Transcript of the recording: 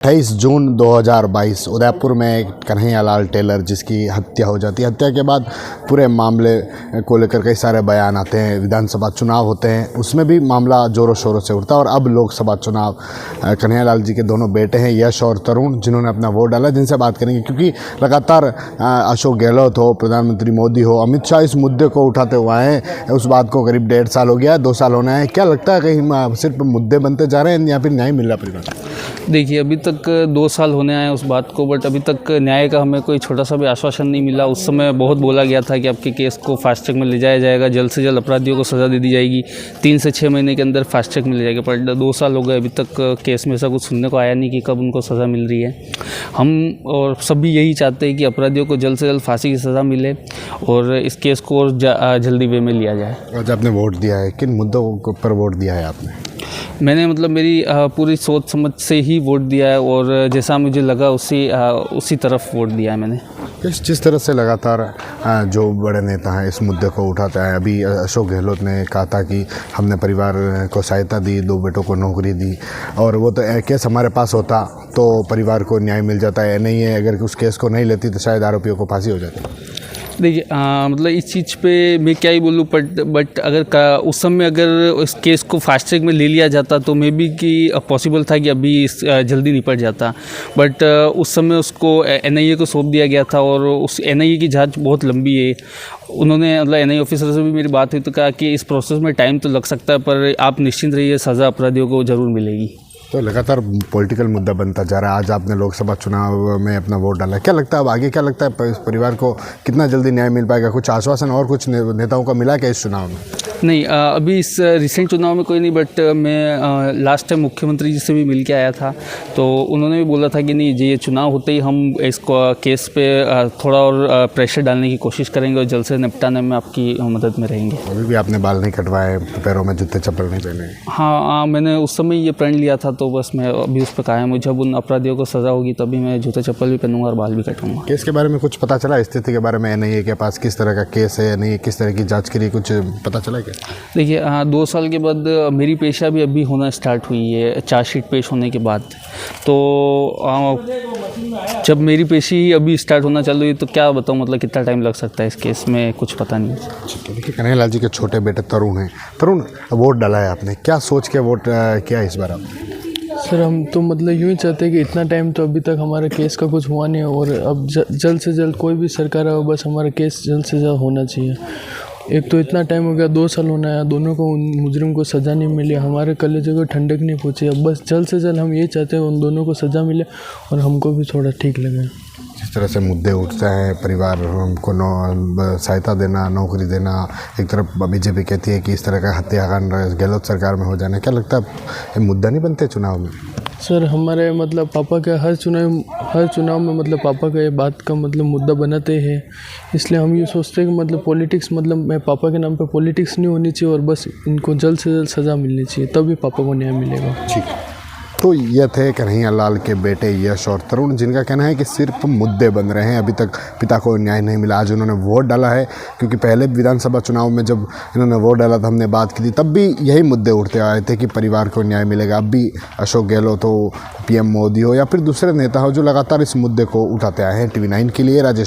28 जून 2022 उदयपुर में कन्हैयालाल टेलर जिसकी हत्या हो जाती है। हत्या के बाद पूरे मामले को लेकर कई सारे बयान आते हैं। विधानसभा चुनाव होते हैं, उसमें भी मामला ज़ोरों शोरों से उठता है। और अब लोकसभा चुनाव, कन्हैयालाल जी के दोनों बेटे हैं यश और तरुण, जिन्होंने अपना वोट डाला, जिनसे बात करेंगे। क्योंकि लगातार अशोक गहलोत हो, प्रधानमंत्री मोदी हो, अमित शाह इस मुद्दे को उठाते हुए आए हैं। उस बात को करीब 1.5 साल हो गया, 2 साल होना है। क्या लगता है कहीं सिर्फ मुद्दे बनते जा रहे हैं या फिर न्याय मिल रहा परिवार? देखिए, अभी तक 2 साल होने आए उस बात को, बट अभी तक न्याय का हमें कोई छोटा सा भी आश्वासन नहीं मिला। उस समय बहुत बोला गया था कि आपके केस को फास्ट ट्रैक में ले जाया जाएगा, जल्द से जल्द अपराधियों को सज़ा दे दी जाएगी, 3 से 6 महीने के अंदर फास्ट ट्रैक में ले जाएगा। पर 2 साल हो गए, अभी तक केस में ऐसा कुछ सुनने को आया नहीं कि कब उनको सज़ा मिल रही है। हम और सभी यही चाहते हैं कि अपराधियों को जल्द से जल्द फांसी की सज़ा मिले और इस केस को और जल्दी वे में लिया जाए। आज आपने वोट दिया है, किन मुद्दों पर वोट दिया है आपने? मैंने मेरी पूरी सोच समझ से ही वोट दिया है और जैसा मुझे लगा उसी तरफ वोट दिया है मैंने। जिस तरह से लगातार जो बड़े नेता हैं इस मुद्दे को उठाते हैं, अभी अशोक गहलोत ने कहा था कि हमने परिवार को सहायता दी, 2 बेटों को नौकरी दी, और वो तो केस हमारे पास होता तो परिवार को न्याय मिल जाता है। नहीं है, अगर उस केस को नहीं लेती तो शायद आरोपियों को फांसी हो जाती। देखिए, इस चीज़ पे मैं क्या ही बोलूँ, बट अगर उस समय अगर इस केस को फास्ट ट्रैक में ले लिया जाता तो मे बी कि पॉसिबल था कि अभी जल्दी निपट जाता। बट उस समय उसको एनआईए को सौंप दिया गया था और उस एनआईए की जांच बहुत लंबी है। उन्होंने एनआईए ऑफिसर से भी मेरी बात हुई तो कहा कि इस प्रोसेस में टाइम तो लग सकता है, पर आप निश्चिंत रहिए, सज़ा अपराधियों को ज़रूर मिलेगी। तो लगातार पॉलिटिकल मुद्दा बनता जा रहा है। आज आपने लोकसभा चुनाव में अपना वोट डाला, क्या लगता है अब आगे क्या लगता है परिवार को कितना जल्दी न्याय मिल पाएगा? कुछ आश्वासन और कुछ नेताओं का मिला क्या इस चुनाव में? नहीं, अभी इस रिसेंट चुनाव में कोई नहीं, बट मैं लास्ट टाइम मुख्यमंत्री जी से भी मिल के आया था तो उन्होंने भी बोला था कि नहीं, ये चुनाव होते ही हम इस केस पे थोड़ा और प्रेशर डालने की कोशिश करेंगे और जल्द से निपटाने में आपकी मदद में रहेंगे। अभी भी आपने बाल नहीं कटवाए, पैरों में जूते चप्पल नहीं पहने? हाँ, मैंने उस समय ये प्रण लिया था, तो बस मैं अभी उस पर कायम हूँ। जब उन अपराधियों को सज़ा होगी तभी मैं जूते चप्पल भी पहनूंगा और बाल भी कटूंगा। केस के बारे में कुछ पता चला? स्थिति के बारे में एनआईए के पास किस तरह का केस है, एनआईए किस तरह की जांच के लिए कुछ पता चला क्या? देखिए, 2 साल के बाद मेरी पेशा भी अभी होना स्टार्ट हुई है, चार्जशीट पेश होने के बाद। तो जब मेरी पेशी ही अभी स्टार्ट होना चालू हुई तो क्या बताऊँ, कितना टाइम लग सकता है इस केस में, कुछ पता नहीं। देखिए, कन्हैयालाल जी के छोटे बेटे तरुण हैं। तरुण, वोट डाला है आपने, क्या सोच के वोट किया इस बार आपने? सर, हम तो यूँ ही चाहते हैं कि इतना टाइम तो अभी तक हमारे केस का कुछ हुआ नहीं है और अब जल्द से जल्द कोई भी सरकार हो, बस हमारा केस जल्द से जल्द होना चाहिए। एक तो इतना टाइम हो गया, 2 साल होना है, दोनों को, उन मुजरिम को सज़ा नहीं मिली, हमारे कलेजे को ठंडक नहीं पहुँची। अब बस जल्द से जल्द हम ये चाहते हैं उन दोनों को सज़ा मिले और हमको भी थोड़ा ठीक लगे। जिस तरह से मुद्दे उठते हैं, परिवार को सहायता देना, नौकरी देना, एक तरफ बीजेपी कहती है कि इस तरह का हत्याकांड गहलोत सरकार में हो जाना, क्या लगता है ये मुद्दा नहीं बनते चुनाव में? सर, हमारे पापा का हर चुनाव में पापा का ये बात का मुद्दा बनाते हैं। इसलिए हम ये सोचते हैं कि पॉलिटिक्स मैं पापा के नाम पे पॉलिटिक्स नहीं होनी चाहिए और बस इनको जल्द से जल्द सज़ा मिलनी चाहिए, तभी पापा को न्याय मिलेगा। ठीक। तो ये थे कन्हैयालाल के बेटे यश और तरुण, जिनका कहना है कि सिर्फ मुद्दे बन रहे हैं, अभी तक पिता को न्याय नहीं मिला। आज उन्होंने वोट डाला है क्योंकि पहले विधानसभा चुनाव में जब इन्होंने वोट डाला था, हमने बात की थी, तब भी यही मुद्दे उठते आए थे कि परिवार को न्याय मिलेगा। अब भी अशोक गहलोत हो, पीएम मोदी हो या फिर दूसरे नेता हो जो लगातार इस मुद्दे को उठाते आए हैं। TV9 के लिए राजेश।